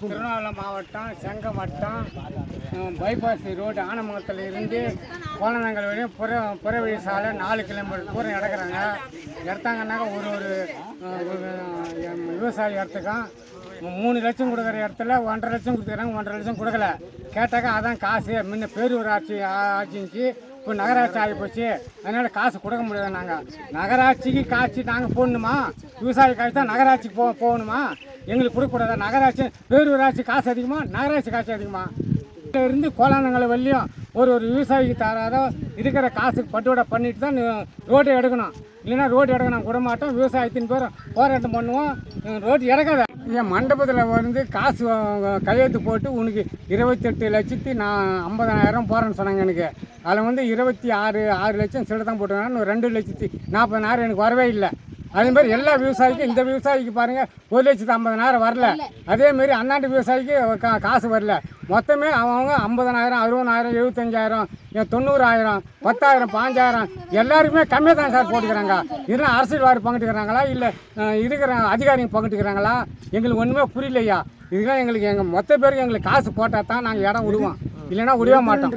திருவண்ணாமலை மாவட்டம் செங்கம் வட்டம் bypass road ஆனமங்கலத்தில் இருந்து கோலநங்கல் வரையும் புற வழி சாலை 4 கிலோமீட்டர் தூரம் எடுக்கிறாங்க. எடுத்தாங்கன்னாக்கா ஒரு விவசாயி இடத்துக்கும் 3 லட்சம் கொடுக்குற இடத்துல 1.5 லட்சம் கொடுத்துக்கிறாங்க. 1.5 லட்சம் கொடுக்கல. கேட்டாக்கா அதான் காசு. முன்ன பேரூராட்சி ஆட்சிச்சு, இப்போ நகராட்சி ஆகி போச்சு, அதனால் காசு கொடுக்க முடியாது. நாங்கள் நகராட்சிக்கு காய்ச்சி நாங்கள் போடணுமா? விவசாயி காய்ச்சி தான் நகராட்சிக்கு போகணுமா? எங்களுக்கு கொடுக்கக்கூடாது. நகராட்சி பேரூராட்சி காசு அதிகமா, நகராட்சி காசு அதிகமா? இருந்து கோலானங்களை வழியும் ஒரு விவசாயிக்கு தராதோ இருக்கிற காசுக்கு பட்டுவடை பண்ணிட்டு தான் ரோட்டை எடுக்கணும். இல்லைன்னா ரோடு எடுக்கணும் விட மாட்டோம். விவசாயத்தின் பேர் போராட்டம் பண்ணுவோம். ரோடு எடுக்காத. என் மண்டபத்தில் வந்து காசு கையெழுத்து போட்டு உனக்கு 28,50,000 போகிறேன்னு சொன்னாங்க. எனக்கு அதில் வந்து 26 லட்சம் சில தான் போட்டுருக்காங்க. 2,40,000 எனக்கு வரவே இல்லை. அதேமாதிரி எல்லா விவசாயிக்கும், இந்த விவசாயிக்கு பாருங்கள் 1,50,000 வரல. அதேமாரி அண்ணாண்டு விவசாயிக்கு காசு வரல. மொத்தமே அவங்க 50,000, 60,000, 75,000, 90,000, 10,000, 5,000 எல்லாருக்குமே கம்மியாக தான் சார் போட்டுக்கிறாங்க. இதெல்லாம் அரசியல்வாதி பங்கிட்டுக்கிறாங்களா இல்லை இருக்கிற அதிகாரிங்க பங்கிட்டுக்கிறாங்களா? எங்களுக்கு ஒன்றுமே புரியலையா. இதெல்லாம் எங்களுக்கு மொத்த பேருக்கு எங்களுக்கு காசு போட்டால் தான் நாங்கள் இடம் விடுவோம், இல்லைன்னா விடவே மாட்டோம்.